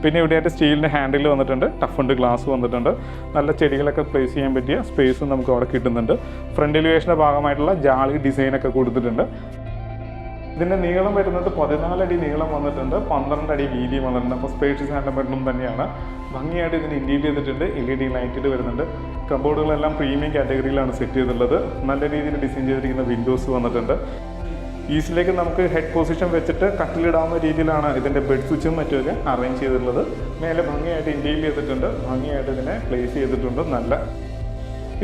പിന്നെ ഇവിടെയായിട്ട് സ്റ്റീലിൻ്റെ ഹാൻഡിൽ വന്നിട്ടുണ്ട്, ടഫ് ആൻഡ് ഗ്ലാസ് വന്നിട്ടുണ്ട്. നല്ല ചെടികളൊക്കെ പ്ലേസ് ചെയ്യാൻ പറ്റിയ സ്പേസും നമുക്ക് അവിടെ കിട്ടുന്നുണ്ട്. ഫ്രണ്ട് എലിവേഷൻ്റെ ഭാഗമായിട്ടുള്ള ജാളി ഡിസൈനൊക്കെ കൊടുത്തിട്ടുണ്ട്. ഇതിൻ്റെ നീളം വരുന്നത് 14 അടി നീളം വന്നിട്ടുണ്ട്, 12 അടി വീതിയും വന്നിട്ടുണ്ട്. അപ്പോൾ സ്പേഷ്യസ് ആൻഡ് ബെഡ്റൂം തന്നെയാണ്. ഭംഗിയായിട്ട് ഇതിന് ഇൻറ്റീരിയർ ചെയ്തിട്ടുണ്ട്. LED ലൈറ്റിൽ വരുന്നുണ്ട്. കബോർഡുകളെല്ലാം പ്രീമിയം കാറ്റഗറിയിലാണ് സെറ്റ് ചെയ്തിട്ടുള്ളത്. നല്ല രീതിയിൽ ഡിസൈൻ ചെയ്തിരിക്കുന്ന വിൻഡോസ് വന്നിട്ടുണ്ട്. ഈസിലേക്ക് നമുക്ക് ഹെഡ് പൊസിഷൻ വെച്ചിട്ട് കട്ടിലിടാവുന്ന രീതിയിലാണ് ഇതിൻ്റെ ബെഡ് സ്വിച്ചും മറ്റുമൊക്കെ അറേഞ്ച് ചെയ്തിട്ടുള്ളത്. മേലെ ഭംഗിയായിട്ട് ഇൻറ്റീരിയർ ചെയ്തിട്ടുണ്ട്. ഭംഗിയായിട്ട് ഇതിനെ പ്ലേസ് ചെയ്തിട്ടുണ്ട്.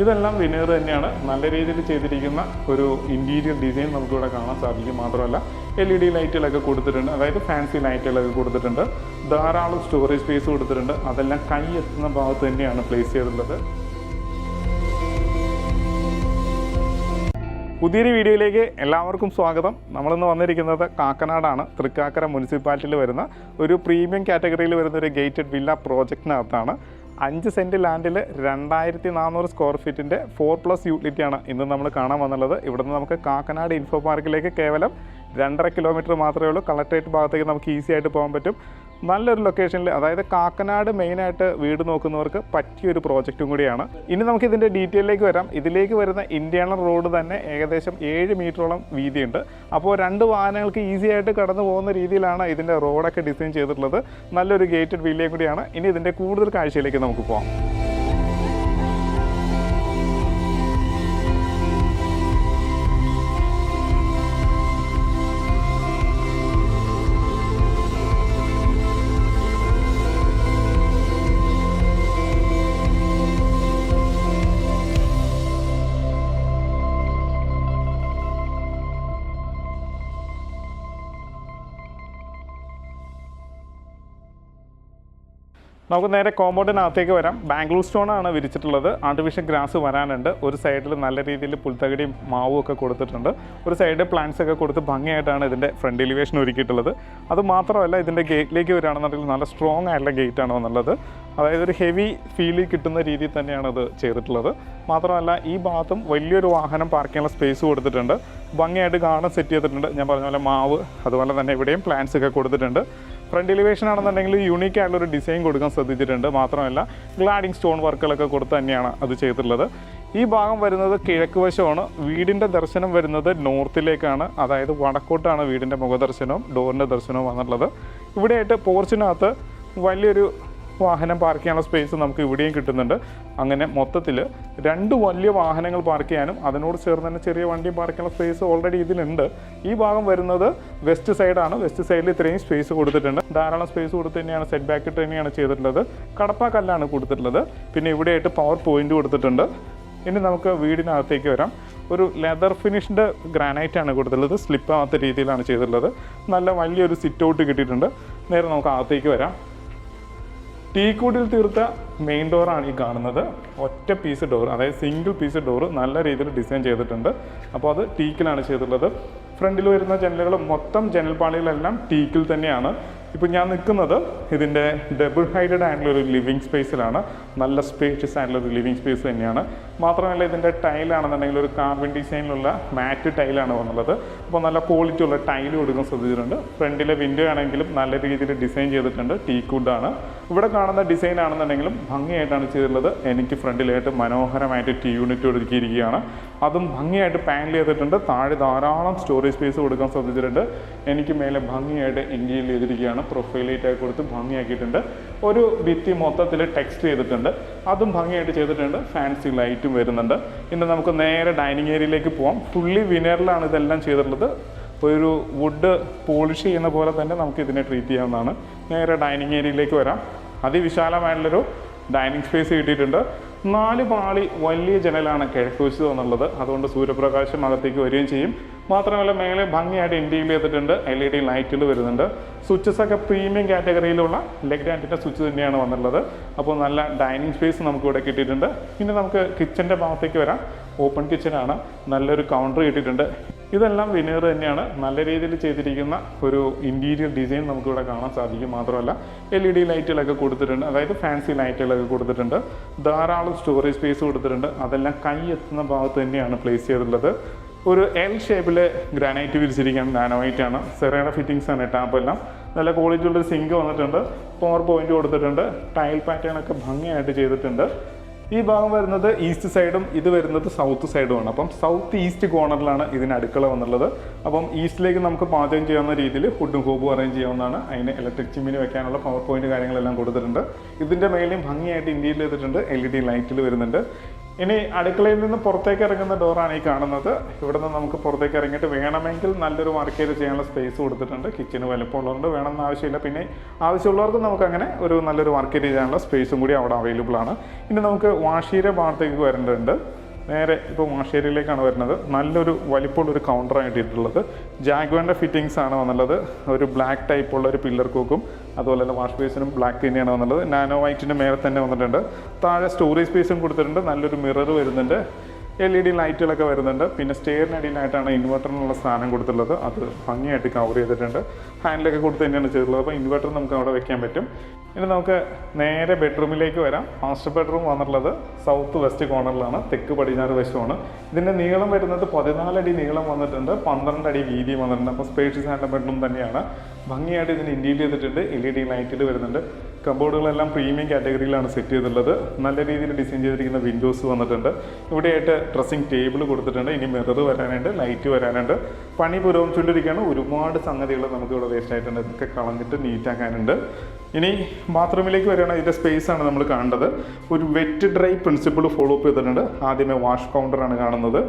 ഇതെല്ലാം വിനയർ തന്നെയാണ്. നല്ല രീതിയിൽ ചെയ്തിരിക്കുന്ന ഒരു ഇൻറ്റീരിയർ ഡിസൈൻ നമുക്കിവിടെ കാണാൻ സാധിക്കും. മാത്രമല്ല LED ലൈറ്റുകളൊക്കെ കൊടുത്തിട്ടുണ്ട്, അതായത് ഫാൻസി ലൈറ്റുകളൊക്കെ കൊടുത്തിട്ടുണ്ട്. ധാരാളം സ്റ്റോറേജ് സ്പേസ് കൊടുത്തിട്ടുണ്ട്. അതെല്ലാം കൈ എത്തുന്ന ഭാഗത്ത് തന്നെയാണ് പ്ലേസ് ചെയ്തിട്ടുള്ളത്. പുതിയൊരു വീഡിയോയിലേക്ക് എല്ലാവർക്കും സ്വാഗതം. നമ്മളിന്ന് വന്നിരിക്കുന്നത് കാക്കനാടാണ്. തൃക്കാക്കര മുനിസിപ്പാലിറ്റിയിൽ വരുന്ന ഒരു പ്രീമിയം കാറ്റഗറിയിൽ വരുന്ന ഒരു ഗേറ്റഡ് വില്ല പ്രോജക്റ്റിനകത്താണ്. 5 സെൻറ്റ് ലാൻഡിൽ 2400 സ്ക്വയർ ഫീറ്റിൻ്റെ 4+ യൂട്ടിലിറ്റിയാണ് ഇന്ന് നമ്മൾ കാണാൻ വന്നുള്ളത്. ഇവിടുന്ന് നമുക്ക് കാക്കനാട് ഇൻഫോ പാർക്കിലേക്ക് കേവലം 2.5 കിലോമീറ്റർ മാത്രമേ ഉള്ളൂ. കളക്ട്രേറ്റ് ഭാഗത്തേക്ക് നമുക്ക് ഈസി ആയിട്ട് പോകാൻ പറ്റും. നല്ലൊരു ലൊക്കേഷനിൽ, അതായത് കാക്കനാട് മെയിനായിട്ട് വീട് നോക്കുന്നവർക്ക് പറ്റിയൊരു പ്രോജക്റ്റും കൂടിയാണ്. ഇനി നമുക്ക് ഇതിൻ്റെ ഡീറ്റെയിലേക്ക് വരാം. ഇതിലേക്ക് വരുന്ന ഇന്റേണൽ റോഡ് തന്നെ ഏകദേശം 7 മീറ്ററോളം വീതിയുണ്ട്. അപ്പോൾ 2 വാഹനങ്ങൾക്ക് ഈസി ആയിട്ട് കടന്നു പോകുന്ന രീതിയിലാണ് ഇതിൻ്റെ റോഡൊക്കെ ഡിസൈൻ ചെയ്തിട്ടുള്ളത്. നല്ലൊരു ഗേറ്റഡ് വില്ലയും കൂടിയാണ്. ഇനി ഇതിൻ്റെ കൂടുതൽ കാഴ്ചയിലേക്ക് നമുക്ക് പോകാം. നമുക്ക് നേരെ കോമ്പൗണ്ടിനകത്തേക്ക് വരാം. ബാംഗ്ലൂർ സ്റ്റോണാണ് വിരിച്ചിട്ടുള്ളത്. ആർട്ടിഫിഷ്യൽ ഗ്രാസ് വരാനുണ്ട്. ഒരു സൈഡിൽ നല്ല രീതിയിൽ പുൽത്തകടിയും മാവും ഒക്കെ കൊടുത്തിട്ടുണ്ട്. ഒരു സൈഡ് പ്ലാന്റ്സ് ഒക്കെ കൊടുത്ത് ഭംഗിയായിട്ടാണ് ഇതിൻ്റെ ഫ്രണ്ട് എലിവേഷൻ ഒരുക്കിയിട്ടുള്ളത്. അതുമാത്രമല്ല, ഇതിൻ്റെ ഗേറ്റിലേക്ക് വരികയാണെന്നുണ്ടെങ്കിൽ നല്ല സ്ട്രോങ് ആയിട്ടുള്ള ഗേറ്റാണ് വന്നുള്ളത്. അതായത് ഒരു ഹെവി ഫീൽ കിട്ടുന്ന രീതിയിൽ തന്നെയാണ് ഇത് ചെയ്തിട്ടുള്ളത്. മാത്രമല്ല, ഈ ഭാഗത്തും വലിയൊരു വാഹനം പാർക്ക് ചെയ്യാനുള്ള സ്പേസ് കൊടുത്തിട്ടുണ്ട്. ഭംഗിയായിട്ട് ഗാർഡൻ സെറ്റ് ചെയ്തിട്ടുണ്ട്. ഞാൻ പറഞ്ഞ പോലെ മാവ്, അതുപോലെ തന്നെ ഇവിടെയും പ്ലാന്റ്സ് ഒക്കെ കൊടുത്തിട്ടുണ്ട്. ഫ്രണ്ട് എലിവേഷൻ ആണെന്നുണ്ടെങ്കിൽ യൂണീക്ക് ആയിട്ടുള്ളൊരു ഡിസൈൻ കൊടുക്കാൻ ശ്രദ്ധിച്ചിട്ടുണ്ട്. മാത്രമല്ല, ഗ്ലാഡിങ് സ്റ്റോൺ വർക്കുകളൊക്കെ കൊടുത്ത് തന്നെയാണ് അത് ചെയ്തിട്ടുള്ളത്. ഈ ഭാഗം വരുന്നത് കിഴക്ക് വശമാണ്. വീടിൻ്റെ ദർശനം വരുന്നത് നോർത്തിലേക്കാണ്, അതായത് വടക്കോട്ടാണ് വീടിൻ്റെ മുഖദർശനവും ഡോറിൻ്റെ ദർശനവും വന്നിട്ടുള്ളത്. ഇവിടെയായിട്ട് പോർച്ചിനകത്ത് വലിയൊരു വാഹനം പാർക്ക് ചെയ്യാനുള്ള സ്പേസ് നമുക്ക് ഇവിടെയും കിട്ടുന്നുണ്ട്. അങ്ങനെ മൊത്തത്തിൽ 2 വലിയ വാഹനങ്ങൾ പാർക്ക് ചെയ്യാനും അതിനോട് ചേർന്ന് തന്നെ ചെറിയ വണ്ടിയും പാർക്ക് ചെയ്യാനുള്ള സ്പേസ് ഓൾറെഡി ഇതിലുണ്ട്. ഈ ഭാഗം വരുന്നത് വെസ്റ്റ് സൈഡാണ്. വെസ്റ്റ് സൈഡിൽ ഇത്രയും സ്പേസ് കൊടുത്തിട്ടുണ്ട്. ധാരാളം സ്പേസ് കൊടുത്ത് തന്നെയാണ് സെറ്റ് ബാക്ക് ഇട്ട് തന്നെയാണ് ചെയ്തിട്ടുള്ളത്. കടപ്പാ കല്ലാണ് കൊടുത്തിട്ടുള്ളത്. പിന്നെ ഇവിടെയായിട്ട് പവർ പോയിന്റ് കൊടുത്തിട്ടുണ്ട്. ഇനി നമുക്ക് വീടിനകത്തേക്ക് വരാം. ഒരു ലെതർ ഫിനിഷ്ഡ് ഗ്രാനൈറ്റാണ് കൊടുത്തിട്ടുള്ളത്. സ്ലിപ്പാകാത്ത രീതിയിലാണ് ചെയ്തിട്ടുള്ളത്. നല്ല വലിയൊരു സിറ്റ് ഔട്ട് കിട്ടിയിട്ടുണ്ട്. നേരെ നമുക്ക് അകത്തേക്ക് വരാം. ടീക്കൂഡിൽ തീർത്ത മെയിൻ ഡോറാണ് ഈ കാണുന്നത്. ഒറ്റ പീസ് ഡോർ, അതായത് സിംഗിൾ പീസ് ഡോർ നല്ല രീതിയിൽ ഡിസൈൻ ചെയ്തിട്ടുണ്ട്. അപ്പോൾ അത് ടീക്കിലാണ് ചെയ്തിട്ടുള്ളത്. ഫ്രണ്ടിൽ വരുന്ന ജനലുകൾ മൊത്തം ജനൽപ്പാളികളെല്ലാം ടീക്കിൽ തന്നെയാണ്. ഇപ്പോൾ ഞാൻ നിൽക്കുന്നത് ഇതിൻ്റെ ഡബിൾ ഹൈറ്റഡ് ആയിട്ടുള്ള ഒരു ലിവിങ് സ്പേസിലാണ്. നല്ല സ്പേഷ്യസ് ആയിട്ടുള്ള ഒരു ലിവിങ് സ്പേസ് തന്നെയാണ്. മാത്രമല്ല, ഇതിൻ്റെ ടൈലാണെന്നുണ്ടെങ്കിൽ ഒരു കാർബൺ ഡിസൈനിലുള്ള മാറ്റ് ടൈലാണ് വന്നുള്ളത്. അപ്പോൾ നല്ല ക്വാളിറ്റി ഉള്ള ടൈൽ കൊടുക്കാൻ ശ്രദ്ധിച്ചിട്ടുണ്ട്. ഫ്രണ്ടിലെ വിൻഡോ ആണെങ്കിലും നല്ല രീതിയിൽ ഡിസൈൻ ചെയ്തിട്ടുണ്ട്. ടീക്വുഡാണ്. ഇവിടെ കാണുന്ന ഡിസൈൻ ആണെന്നുണ്ടെങ്കിലും ഭംഗിയായിട്ടാണ് ചെയ്തിട്ടുള്ളത്. എനിക്ക് ഫ്രണ്ടിലായിട്ട് മനോഹരമായിട്ട് യൂണിറ്റ് ഒരുക്കിയിരിക്കുകയാണ്. അതും ഭംഗിയായിട്ട് പാനൽ ചെയ്തിട്ടുണ്ട്. താഴെ ധാരാളം സ്റ്റോറേജ് സ്പേസ് കൊടുക്കാൻ ശ്രദ്ധിച്ചിട്ടുണ്ട്. എനിക്ക് മേലെ ഭംഗിയായിട്ട് ഇൻറ്റീരിയർ ചെയ്തിരിക്കുകയാണ്. പ്രൊഫൈലേറ്റായി കൊടുത്ത് ഭംഗിയാക്കിയിട്ടുണ്ട്. ഒരു ഭിത്തി മൊത്തത്തിൽ ടെക്സ്റ്റ് ചെയ്തിട്ടുണ്ട്. അതും ഭംഗിയായിട്ട് ചെയ്തിട്ടുണ്ട്. ഫാൻസി ലൈറ്റും വരുന്നുണ്ട്. ഇനി നമുക്ക് നേരെ ഡൈനിങ് ഏരിയയിലേക്ക് പോകാം. ഫുള്ളി വിനറിലാണ് ഇതെല്ലാം ചെയ്തിട്ടുള്ളത്. ഒരു വുഡ് പോളിഷ് ചെയ്യുന്ന പോലെ തന്നെ നമുക്ക് ഇതിനെ ട്രീറ്റ് ചെയ്യാവുന്നതാണ്. നേരെ ഡൈനിങ് ഏരിയയിലേക്ക് വരാം. അതിവിശാലമായിട്ടുള്ളൊരു ഡൈനിങ് സ്പേസ് കിട്ടിയിട്ടുണ്ട്. 4 പാളി വലിയ ജനലാണ് കിഴക്ക് വശത്ത് എന്നുള്ളത്. അതുകൊണ്ട് സൂര്യപ്രകാശം അകത്തേക്ക് വരികയും ചെയ്യും. മാത്രമല്ല, മേലെ ഭംഗിയായിട്ട് ഇൻറ്റീരിയർ ചെയ്തിട്ടുണ്ട്. LED ലൈറ്റുകൾ വരുന്നുണ്ട്. സ്വിച്ചസൊക്കെ പ്രീമിയം കാറ്റഗറിയിലുള്ള ലെഗ്രാൻഡിൻ്റെ സ്വിച്ച് തന്നെയാണ് വന്നുള്ളത്. അപ്പോൾ നല്ല ഡൈനിങ് സ്പേസ് നമുക്കിവിടെ കിട്ടിയിട്ടുണ്ട്. ഇനി നമുക്ക് കിച്ചൻ്റെ ഭാഗത്തേക്ക് വരാം. ഓപ്പൺ കിച്ചനാണ്. നല്ലൊരു കൗണ്ടർ കിട്ടിയിട്ടുണ്ട്. ഇതെല്ലാം വിനയർ തന്നെയാണ്. നല്ല രീതിയിൽ ചെയ്തിരിക്കുന്ന ഒരു ഇൻറ്റീരിയർ ഡിസൈൻ നമുക്കിവിടെ കാണാൻ സാധിക്കും. മാത്രമല്ല, LED ലൈറ്റുകളൊക്കെ കൊടുത്തിട്ടുണ്ട്, അതായത് ഫാൻസി ലൈറ്റുകളൊക്കെ കൊടുത്തിട്ടുണ്ട്. ധാരാളം സ്റ്റോറേജ് സ്പേസ് കൊടുത്തിട്ടുണ്ട്. അതെല്ലാം കൈ എത്തുന്ന ഭാഗത്ത് തന്നെയാണ് പ്ലേസ് ചെയ്തിട്ടുള്ളത്. ഒരു L ഷേപ്പിൽ ഗ്രാനൈറ്റ് വിരിച്ചിരിക്കുകയാണ്. നാനോവൈറ്റ് ആണ്. സെറേന ഫിറ്റിങ്സ് ആണ് ടാപ്പെല്ലാം. നല്ല ക്വാളിറ്റി ഉള്ളൊരു സിങ്ക് വന്നിട്ടുണ്ട്, പവർ പോയിന്റ് കൊടുത്തിട്ടുണ്ട്, ടൈൽ പാറ്റേൺ ഒക്കെ ഭംഗിയായിട്ട് ചെയ്തിട്ടുണ്ട്. ഈ ഭാഗം വരുന്നത് ഈസ്റ്റ് സൈഡും ഇത് വരുന്നത് സൗത്ത് സൈഡുമാണ്. അപ്പം സൗത്ത് ഈസ്റ്റ് കോർണറിലാണ് ഇതിന് അടുക്കള വന്നുള്ളത്. അപ്പം ഈസ്റ്റിലേക്ക് നമുക്ക് പാചകം ചെയ്യാവുന്ന രീതിയിൽ ഫുഡും ഹോബും അറേഞ്ച് ചെയ്യാവുന്നതാണ്. അതിന് ഇലക്ട്രിക് ചിമ്മിന് വെക്കാനുള്ള പവർ പോയിന്റ് കാര്യങ്ങളെല്ലാം കൊടുത്തിട്ടുണ്ട്. ഇതിൻ്റെ മേലെയും ഭംഗിയായിട്ട് ഇന്റീരിയർ ചെയ്തിട്ടുണ്ട്, LED ലൈറ്റിൽ വരുന്നുണ്ട്. ഇനി അടുക്കളയിൽ നിന്ന് പുറത്തേക്ക് ഇറങ്ങുന്ന ഡോറാണ് ഈ കാണുന്നത്. ഇവിടെ നിന്ന് നമുക്ക് പുറത്തേക്ക് ഇറങ്ങിയിട്ട് വേണമെങ്കിൽ നല്ലൊരു വർക്ക് ഏരിയ ചെയ്യാനുള്ള സ്പേസ് കൊടുത്തിട്ടുണ്ട്. കിച്ചന് വലുപ്പമുള്ളതുകൊണ്ട് വേണമെന്ന് ആവശ്യമില്ല. പിന്നെ ആവശ്യമുള്ളവർക്ക് നമുക്ക് അങ്ങനെ ഒരു നല്ലൊരു വർക്ക് ഏരിയ ചെയ്യാനുള്ള സ്പേസും കൂടി അവിടെ അവൈലബിൾ ആണ്. ഇനി നമുക്ക് വാഷ് ഏരിയ ഭാഗത്തേക്ക് വരേണ്ടതുണ്ട്. നേരെ ഇപ്പോൾ വാഷ് ഏരിയയിലേക്കാണ് വരുന്നത്. നല്ലൊരു വലിപ്പമുള്ളൊരു കൗണ്ടറായിട്ട് ഇട്ടുള്ളത് ജാഗ്വാറിൻ്റെ ഫിറ്റിങ്സ് ആണ് വന്നുള്ളത്. ഒരു ബ്ലാക്ക് ടൈപ്പുള്ള ഒരു പില്ലർ കോക്കും അതുപോലെ തന്നെ വാഷ് ബേസിനും ബ്ലാക്ക് തന്നെയാണ് വന്നുള്ളത്. നാനോ വൈറ്റിൻ്റെ മേലെ തന്നെ വന്നിട്ടുണ്ട്. താഴെ സ്റ്റോറേജ് സ്പേസും കൊടുത്തിട്ടുണ്ട്. നല്ലൊരു മിറർ വരുന്നുണ്ട്, LED ലൈറ്റുകളൊക്കെ വരുന്നുണ്ട്. പിന്നെ സ്റ്റെയറിനടിയിലായിട്ടാണ് ഇൻവെർട്ടറിനുള്ള സ്ഥാനം കൊടുത്തിട്ടുള്ളത്. അത് ഭംഗിയായിട്ട് കവർ ചെയ്തിട്ടുണ്ട്. ഹാൻഡിലൊക്കെ കൊടുത്ത് തന്നെയാണ് ചെയ്തിട്ടുള്ളത്. അപ്പോൾ ഇൻവെർട്ടർ നമുക്ക് അവിടെ വെക്കാൻ പറ്റും. ഇനി നമുക്ക് നേരെ ബെഡ്റൂമിലേക്ക് വരാം. മാസ്റ്റർ ബെഡ്റൂം വന്നിട്ടുള്ളത് സൗത്ത് വെസ്റ്റ് കോർണറിലാണ്, തെക്ക് പടിഞ്ഞാറ് വശമാണ്. ഇതിൻ്റെ നീളം വരുന്നത് 14 അടി നീളം വന്നിട്ടുണ്ട്, 12 അടി വീതി വന്നിട്ടുണ്ട്. അപ്പോൾ സ്പേഷ്യസ് ആയിട്ടുള്ള ബെഡ്റൂം തന്നെയാണ്. ഭംഗിയായിട്ട് ഇതിന് ഇന്റീരിയർ ചെയ്തിട്ടുണ്ട്, LED ലൈറ്റിൽ വരുന്നുണ്ട്. കബോർഡുകളെല്ലാം പ്രീമിയം കാറ്റഗറിയിലാണ് സെറ്റ് ചെയ്തിട്ടുള്ളത്. നല്ല രീതിയിൽ ഡിസൈൻ ചെയ്തിരിക്കുന്ന വിൻഡോസ് വന്നിട്ടുണ്ട്. ഇവിടെയായിട്ട് ഡ്രസ്സിംഗ് ടേബിൾ കൊടുത്തിട്ടുണ്ട്. ഇനി മിറർ വരാനുണ്ട്, ലൈറ്റ് വരാനുണ്ട്. പണി പുരോഗമിച്ചുകൊണ്ടിരിക്കുകയാണ്. ഒരുപാട് സംഗതികൾ നമുക്ക് ഇവിടെ വേസ്റ്റ് ആയിട്ടുണ്ട്. ഇതൊക്കെ കളഞ്ഞിട്ട് നീറ്റാക്കാനുണ്ട്. ഇനി ബാത്റൂമിലേക്ക് വരികയാണ്. ഇതിൻ്റെ സ്പേസ് ആണ് നമ്മൾ കാണേണ്ടത്. ഒരു wet dry principle follow up ചെയ്തിട്ടുണ്ട്. ആദ്യമേ വാഷ് കൗണ്ടറാണ് കാണുന്നത്.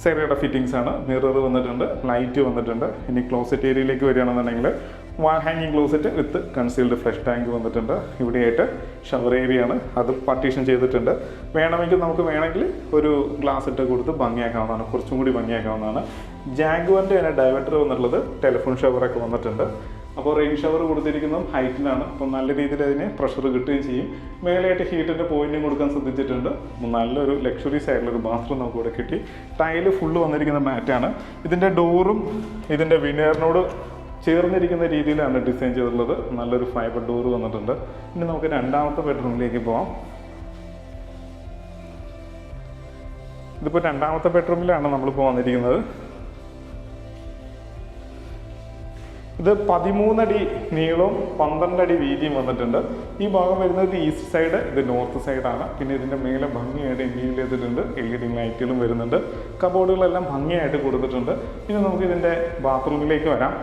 സെറിയുടെ ഫിറ്റിങ്സ് ആണ്, മിറർ വന്നിട്ടുണ്ട്, ലൈറ്റ് വന്നിട്ടുണ്ട്. ഇനി ക്ലോസറ്റ് ഏരിയയിലേക്ക് വരികയാണെന്നുണ്ടെങ്കിൽ വാൾ ഹാങ്ങിങ് closet with concealed flush tank വന്നിട്ടുണ്ട്. ഇവിടെയായിട്ട് ഷവർ ഏരിയ ആണ്, അത് പാർട്ടീഷൻ ചെയ്തിട്ടുണ്ട്. വേണമെങ്കിൽ ഒരു ഗ്ലാസ് ഇട്ട് കൊടുത്ത് ഭംഗിയാക്കാവുന്നതാണ്, കുറച്ചും കൂടി ഭംഗിയാക്കാവുന്നതാണ്. ജാഗ്വാറിൻ്റെ തന്നെ ഡൈവേർട്ടർ വന്നിട്ടുള്ളത് ടെലിഫോൺ ഷവറൊക്കെ വന്നിട്ടുണ്ട്. അപ്പോൾ റെയിൻ ഷവർ കൊടുത്തിരിക്കുന്നതും ഹൈറ്റിലാണ്. അപ്പോൾ നല്ല രീതിയിൽ അതിന് പ്രഷർ കിട്ടുകയും ചെയ്യും. മേലായിട്ട് ഹീറ്റിൻ്റെ പോയിന്റും കൊടുക്കാൻ ശ്രദ്ധിച്ചിട്ടുണ്ട്. നല്ലൊരു ലക്ഷറീസ് ആയിട്ടുള്ളൊരു ബാത്റൂം നമുക്ക് ഇവിടെ കിട്ടി. ടൈല് ഫുള്ള് വന്നിരിക്കുന്ന മാറ്റാണ്. ഇതിൻ്റെ ഡോറും ഇതിൻ്റെ വിനയറിനോട് ചേർന്നിരിക്കുന്ന രീതിയിലാണ് ഡിസൈൻ ചെയ്തിട്ടുള്ളത്. നല്ലൊരു ഫൈബർ ഡോർ വന്നിട്ടുണ്ട്. ഇനി നമുക്ക് രണ്ടാമത്തെ ബെഡ്റൂമിലേക്ക് പോകാം. ഇതിപ്പോൾ രണ്ടാമത്തെ ബെഡ്റൂമിലാണ് നമ്മളിപ്പോൾ വന്നിരിക്കുന്നത്. ഇത് 13 അടി നീളവും 12 അടി വീതിയും വന്നിട്ടുണ്ട്. ഈ ഭാഗം വരുന്നത് ഈസ്റ്റ് സൈഡ്, ഇത് നോർത്ത് സൈഡാണ്. പിന്നെ ഇതിൻ്റെ മേലെ ഭംഗിയായിട്ട് ഇന്റീരിയർ ചെയ്തിട്ടുണ്ട്, LED ലൈറ്റുകളും വരുന്നുണ്ട്. കബോർഡുകളെല്ലാം ഭംഗിയായിട്ട് കൊടുത്തിട്ടുണ്ട്. ഇനി നമുക്ക് ഇതിൻ്റെ ബാത്റൂമിലേക്ക് വരാം.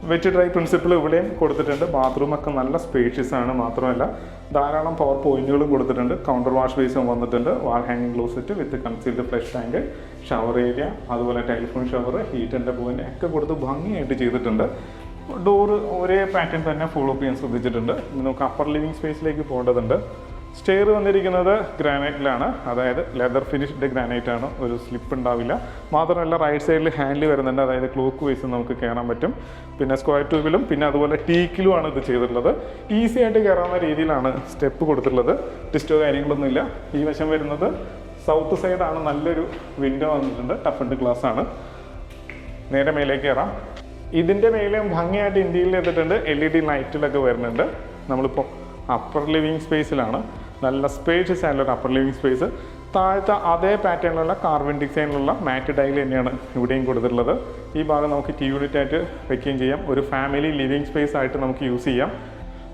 വെറ്റ് ഡ്രൈ പ്രിൻസിപ്പിൾ ഇവിടെയും കൊടുത്തിട്ടുണ്ട്. ബാത്റൂമൊക്കെ നല്ല സ്പേഷ്യസ് ആണ്. മാത്രമല്ല ധാരാളം പവർ പോയിന്റുകളും കൊടുത്തിട്ടുണ്ട്. കൗണ്ടർ വാഷ് ബേസും വന്നിട്ടുണ്ട്. വാൾ ഹാങ്ങിങ് closet with concealed flush tank, shower area, അതുപോലെ ടെലിഫോൺ ഷവർ, ഹീറ്റിൻ്റെ പോയിന്റ് ഒക്കെ കൊടുത്ത് ഭംഗിയായിട്ട് ചെയ്തിട്ടുണ്ട്. ഡോറ് ഒരേ പാറ്റേൺ തന്നെ ഫോളോ ചെയ്യാൻ ശ്രദ്ധിച്ചിട്ടുണ്ട്. നമുക്ക് അപ്പർ ലിവിങ് സ്പേസിലേക്ക് പോകേണ്ടതുണ്ട്. സ്റ്റെയർ വന്നിരിക്കുന്നത് ഗ്രാനൈറ്റിലാണ്, അതായത് ലെതർ ഫിനിഷ്ഡ് ഗ്രാനൈറ്റ് ആണ്. ഒരു സ്ലിപ്പ് ഉണ്ടാവില്ല. മാത്രമല്ല റൈറ്റ് സൈഡിൽ ഹാൻഡിൽ വരുന്നുണ്ട്, അതായത് ക്ലോക്ക് വൈസ് നമുക്ക് കയറാൻ പറ്റും. പിന്നെ സ്ക്വയർ ട്യൂബിലും പിന്നെ അതുപോലെ ടീക്കിലുമാണ് ഇത് ചെയ്തിട്ടുള്ളത്. ഈസി ആയിട്ട് കയറാവുന്ന രീതിയിലാണ് സ്റ്റെപ്പ് കൊടുത്തിട്ടുള്ളത്. ടിസ്റ്റോ കാര്യങ്ങളൊന്നുമില്ല. ഈ വശം വരുന്നത് സൗത്ത് സൈഡാണ്. നല്ലൊരു വിൻഡോ വന്നിട്ടുണ്ട്, ടഫ് ആൻഡ് ഗ്ലാസ് ആണ്. നേരെ മേലേക്ക് കയറാം. ഇതിൻ്റെ മേലെ ഭംഗിയായിട്ട് ഇന്റീരിയർ ചെയ്തിട്ടുണ്ട്. LED ലൈറ്റിലൊക്കെ വരുന്നുണ്ട്. നമ്മളിപ്പോൾ അപ്പർ ലിവിങ് സ്പേസിലാണ്. നല്ല സ്പേഷ്യസ് ആയിട്ടുള്ള അപ്പർ ലിവിങ് സ്പേസ്. താഴത്തെ അതേ പാറ്റേണിലുള്ള കാർബൺ ഡിസൈനിലുള്ള മാറ്റ് ടൈൽ തന്നെയാണ് ഇവിടെയും കൊടുത്തിട്ടുള്ളത്. ഈ ഭാഗം നമുക്ക് ടി യൂണിറ്റ് ആയിട്ട് വെക്കുകയും ചെയ്യാം. ഒരു ഫാമിലി ലിവിങ് സ്പേസ് ആയിട്ട് നമുക്ക് യൂസ് ചെയ്യാം.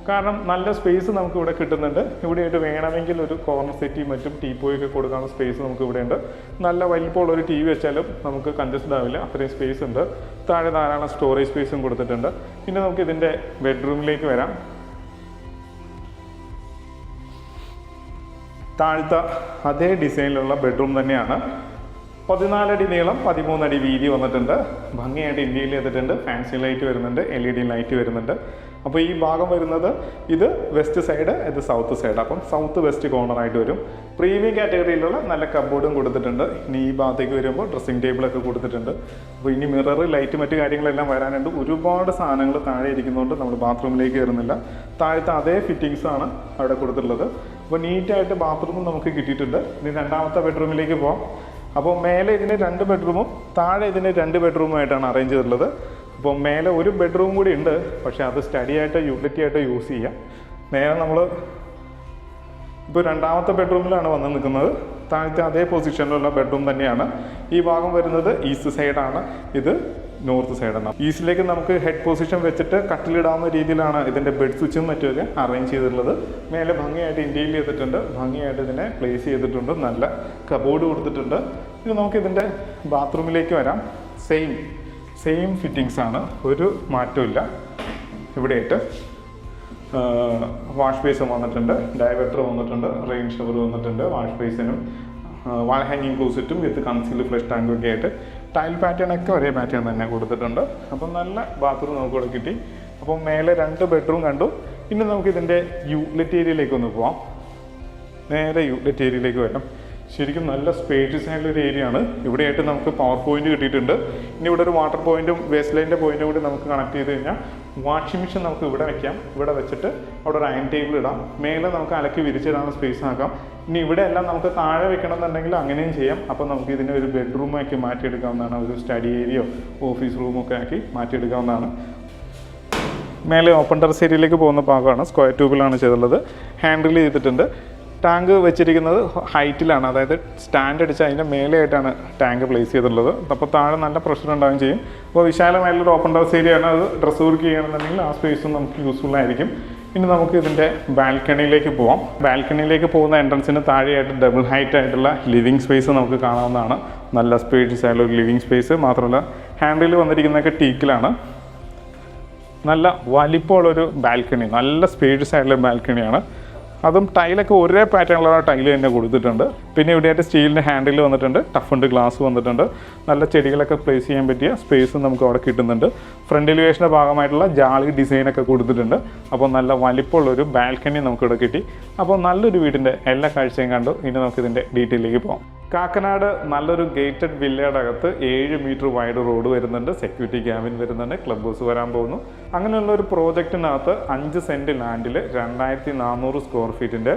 കാരണം നല്ല സ്പേസ് നമുക്ക് ഇവിടെ കിട്ടുന്നുണ്ട്. ഇവിടെയായിട്ട് വേണമെങ്കിൽ ഒരു കോർണർ സെറ്റിയും മറ്റും ടീപ്പോയൊക്കെ കൊടുക്കാനുള്ള സ്പേസ് നമുക്ക് ഇവിടെ ഉണ്ട്. നല്ല വലിപ്പമുള്ളൊരു TV വെച്ചാലും നമുക്ക് കൺജസ്റ്റഡ് ആവില്ല, അത്രയും സ്പേസ് ഉണ്ട്. താഴെ ധാരാളം സ്റ്റോറേജ് സ്പേസും കൊടുത്തിട്ടുണ്ട്. പിന്നെ നമുക്ക് ഇതിൻ്റെ ബെഡ്റൂമിലേക്ക് വരാം. താഴത്തെ അതേ ഡിസൈനിലുള്ള ബെഡ്റൂം തന്നെയാണ്. 14 അടി നീളം, 13 അടി വീതി വന്നിട്ടുണ്ട്. ഭംഗിയായിട്ട് ഇന്റീരിയർ ചെയ്തിട്ടുണ്ട്. ഫാൻസി ലൈറ്റ് വരുന്നുണ്ട്, LED ലൈറ്റ് വരുന്നുണ്ട്. അപ്പോൾ ഈ ഭാഗം വരുന്നത് ഇത് വെസ്റ്റ് സൈഡ്, ഇത് സൗത്ത് സൈഡ്. അപ്പം സൗത്ത് വെസ്റ്റ് കോർണറായിട്ട് വരും. പ്രീമിയം കാറ്റഗറിയിലുള്ള നല്ല കബോർഡും കൊടുത്തിട്ടുണ്ട്. ഇനി ഈ ഭാഗത്തേക്ക് വരുമ്പോൾ ഡ്രസ്സിംഗ് ടേബിളൊക്കെ കൊടുത്തിട്ടുണ്ട്. അപ്പോൾ ഇനി മിറർ, ലൈറ്റ്, മറ്റു കാര്യങ്ങളെല്ലാം വരാനുണ്ട്. ഒരുപാട് സാധനങ്ങൾ താഴെ ഇരിക്കുന്നതുകൊണ്ട് നമ്മൾ ബാത്റൂമിലേക്ക് കയറുന്നില്ല. താഴത്തെ അതേ ഫിറ്റിങ്സ് ആണ് അവിടെ കൊടുത്തിട്ടുള്ളത്. അപ്പോൾ നീറ്റായിട്ട് ബാത്റൂമും നമുക്ക് കിട്ടിയിട്ടുണ്ട്. ഇനി രണ്ടാമത്തെ ബെഡ്റൂമിലേക്ക് പോകാം. അപ്പോൾ മേലെ ഇതിന് 2 ബെഡ്റൂമും താഴെ ഇതിന് 2 ബെഡ്റൂമുമായിട്ടാണ് അറേഞ്ച് ചെയ്തിട്ടുള്ളത്. അപ്പോൾ മേലെ ഒരു ബെഡ്റൂം കൂടി ഉണ്ട്, പക്ഷേ അത് സ്റ്റഡി ആയിട്ട് യൂട്ടിലിറ്റി ആയിട്ട് യൂസ് ചെയ്യാം. നേരെ നമ്മൾ ഇപ്പോൾ രണ്ടാമത്തെ ബെഡ്റൂമിലാണ് വന്ന് നിൽക്കുന്നത്. താഴത്തെ അതേ പൊസിഷനിലുള്ള ബെഡ്റൂം തന്നെയാണ്. ഈ ഭാഗം വരുന്നത് ഈസ്റ്റ് സൈഡാണ്, ഇത് നോർത്ത് സൈഡാണ്. ഈസ്റ്റിലേക്ക് നമുക്ക് ഹെഡ് പൊസിഷൻ വെച്ചിട്ട് കട്ടിലിടാവുന്ന രീതിയിലാണ് ഇതിൻ്റെ ബെഡ് സ്വിച്ചും മറ്റുമൊക്കെ അറേഞ്ച് ചെയ്തിട്ടുള്ളത്. മേലെ ഭംഗിയായിട്ട് ഇൻറ്റീരിയർ ചെയ്തിട്ടുണ്ട്, ഭംഗിയായിട്ട് ഇതിനെ പ്ലേസ് ചെയ്തിട്ടുണ്ട്, നല്ല കബോർഡ് കൊടുത്തിട്ടുണ്ട്. ഇനി നമുക്ക് ഇതിൻ്റെ ബാത്റൂമിലേക്ക് വരാം. സെയിം ഫിറ്റിങ്സ് ആണ്, ഒരു മാറ്റമില്ല. ഇവിടെയായിട്ട് വാഷ് ബേസും വന്നിട്ടുണ്ട്, ഡൈവേർട്ടർ വന്നിട്ടുണ്ട്, റെയിൻ ഷവർ വന്നിട്ടുണ്ട്, വാഷ് ബേസിനും വാൾ ഹാങ്ങിങ് ക്ലോസറ്റും വിത്ത് കൺസീൽഡ് ഫ്ലഷ് ടാങ്കൊക്കെ ആയിട്ട് ടൈൽ പാറ്റേൺ ഒക്കെ ഒരേ പാറ്റേൺ തന്നെ കൊടുത്തിട്ടുണ്ട്. അപ്പം നല്ല ബാത്റൂം നമുക്ക് ഇവിടെ കിട്ടി. അപ്പം മേലെ 2 ബെഡ്റൂം കണ്ടു. ഇനി നമുക്ക് ഇതിൻ്റെ യൂട്ടിലിറ്റി ഏരിയയിലേക്ക് ഒന്ന് പോവാം. നേരെ യൂട്ടിലിറ്റി ഏരിയയിലേക്ക് വരാം. ശരിക്കും നല്ല സ്പേഷ്യസ് ആയിട്ടുള്ള ഒരു ഏരിയ ആണ്. ഇവിടെയായിട്ട് നമുക്ക് പവർ പോയിന്റ് കിട്ടിയിട്ടുണ്ട്. ഇനി ഇവിടെ ഒരു വാട്ടർ പോയിന്റും വേസ്റ്റ് ലൈൻ്റെ പോയിന്റും കൂടി നമുക്ക് കണക്ട് ചെയ്ത് കഴിഞ്ഞാൽ വാഷിംഗ് മെഷീൻ നമുക്ക് ഇവിടെ വെക്കാം. ഇവിടെ വെച്ചിട്ട് അവിടെ ഒരു അയൺ ടേബിൾ ഇടാം. മേലെ നമുക്ക് അലക്കി വിരിച്ചിടാനുള്ള സ്പേസ് ആക്കാം. ഇനി ഇവിടെ എല്ലാം നമുക്ക് താഴെ വെക്കണം എന്നുണ്ടെങ്കിൽ അങ്ങനെയും ചെയ്യാം. അപ്പോൾ നമുക്ക് ഇതിനെ ഒരു ബെഡ്റൂമാക്കി മാറ്റിയെടുക്കാവുന്നതാണ്, ഒരു സ്റ്റഡി ഏരിയയോ ഓഫീസ് റൂമൊക്കെ ആക്കി മാറ്റിയെടുക്കാവുന്നതാണ്. മേലെ ഓപ്പൺ ടെറസ് ഏരിയയിലേക്ക് പോകുന്ന ഭാഗമാണ്, സ്ക്വയർ ട്യൂബിലാണ് ചെയ്തിട്ടുള്ളത്. ഹാൻഡിൽ ചെയ്തിട്ടുണ്ട്. ടാങ്ക് വെച്ചിരിക്കുന്നത് ഹൈറ്റിലാണ്, അതായത് സ്റ്റാൻഡ് അടിച്ച് അതിൻ്റെ മേലെയായിട്ടാണ് ടാങ്ക് പ്ലേസ് ചെയ്തിട്ടുള്ളത്. അപ്പോൾ താഴെ നല്ല പ്രഷർ ഉണ്ടാവുകയും ചെയ്യും. അപ്പോൾ വിശാലമായിട്ടുള്ളൊരു ഓപ്പൺ ടെറസ് ഏരിയയാണ്. അത് ഡ്രസ് വർക്ക് ചെയ്യണമെന്നുണ്ടെങ്കിൽ ആ സ്പേസും നമുക്ക് യൂസ്ഫുൾ ആയിരിക്കും. ഇനി നമുക്ക് ഇതിൻ്റെ ബാൽക്കണിയിലേക്ക് പോവാം. ബാൽക്കണിയിലേക്ക് പോകുന്ന എൻട്രൻസിന് താഴെയായിട്ട് ഡബിൾ ഹൈറ്റ് ആയിട്ടുള്ള ലിവിങ് സ്പേസ് നമുക്ക് കാണാവുന്നതാണ്. നല്ല സ്പേഷ്യസ് ആയിട്ടുള്ള ഒരു ലിവിങ് സ്പേസ്. മാത്രമല്ല ഹാൻഡിൽ വന്നിരിക്കുന്നതൊക്കെ ടീക്കിലാണ്. നല്ല വലിപ്പമുള്ളൊരു ബാൽക്കണി, നല്ല സ്പേഷ്യസ് ആയിട്ടുള്ള ബാൽക്കണിയാണ്. അതും ടൈലൊക്കെ ഒരേ പാറ്റേണിലുള്ള ടൈൽ തന്നെ കൊടുത്തിട്ടുണ്ട്. പിന്നെ ഇവിടെയായിട്ട് സ്റ്റീലിൻ്റെ ഹാൻഡിൽ വന്നിട്ടുണ്ട്, ടഫുണ്ട് ഗ്ലാസ് വന്നിട്ടുണ്ട്. നല്ല ചെടികളൊക്കെ പ്ലേസ് ചെയ്യാൻ പറ്റിയ സ്പേസും നമുക്ക് അവിടെ കിട്ടുന്നുണ്ട്. ഫ്രണ്ട് എലിവേഷൻ്റെ ഭാഗമായിട്ടുള്ള ജാളി ഡിസൈനൊക്കെ കൊടുത്തിട്ടുണ്ട്. അപ്പോൾ നല്ല വലിപ്പമുള്ളൊരു ബാൽക്കണി നമുക്കിവിടെ കിട്ടി. അപ്പോൾ നല്ലൊരു വീടിൻ്റെ എല്ലാ കാഴ്ചയും കണ്ടു. ഇനി നമുക്കിതിൻ്റെ ഡീറ്റെയിലേക്ക് പോകാം. കാക്കനാട് നല്ലൊരു ഗേറ്റഡ് വില്ലയുടെ അകത്ത് 7 മീറ്റർ വൈഡ് റോഡ് വരുന്നുണ്ട്, സെക്യൂരിറ്റി ക്യാബിൻ വരുന്നുണ്ട്, ക്ലബ് ഹൗസ് വരാൻ പോകുന്നു. അങ്ങനെയുള്ള ഒരു പ്രോജക്റ്റിനകത്ത് 5 സെൻറ്റ് ലാൻഡിൽ 2400 സ്ക്വയർ ഫീറ്റിൻ്റെ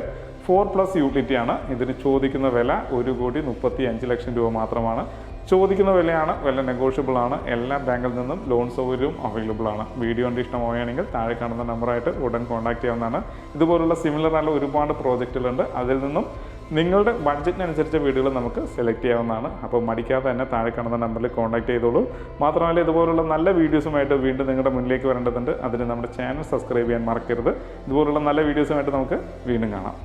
4+ യൂട്ടിലിറ്റിയാണ്. ഇതിന് ചോദിക്കുന്ന വില 1,35,00,000 രൂപ മാത്രമാണ്. ചോദിക്കുന്ന വിലയാണ്, വില നെഗോഷ്യബിൾ ആണ്. എല്ലാ ബാങ്കിൽ നിന്നും ലോൺ സൗകര്യവും അവൈലബിൾ ആണ്. വീഡിയോ കണ്ട് ഇഷ്ടമാവുകയാണെങ്കിൽ താഴെ കാണുന്ന നമ്പറായിട്ട് ഉടൻ കോൺടാക്ട് ചെയ്യാവുന്നതാണ്. ഇതുപോലുള്ള സിമിലർ ആയിട്ടുള്ള ഒരുപാട് പ്രോജക്റ്റുകളുണ്ട്. അതിൽ നിന്നും നിങ്ങളുടെ ബഡ്ജറ്റിനനുസരിച്ച വീടുകൾ നമുക്ക് സെലക്ട് ചെയ്യാവുന്നതാണ്. അപ്പോൾ മടിക്കാതെ തന്നെ താഴെ കാണുന്ന നമ്പറിൽ കോൺടാക്ട് ചെയ്തോളൂ. മാത്രമല്ല ഇതുപോലുള്ള നല്ല വീഡിയോസുമായിട്ട് വീണ്ടും നിങ്ങളുടെ മുന്നിലേക്ക് വരേണ്ടതുണ്ട്. അതിന് നമ്മുടെ ചാനൽ സബ്സ്ക്രൈബ് ചെയ്യാൻ മറക്കരുത്. ഇതുപോലുള്ള നല്ല വീഡിയോസുമായിട്ട് നമുക്ക് വീണ്ടും കാണാം.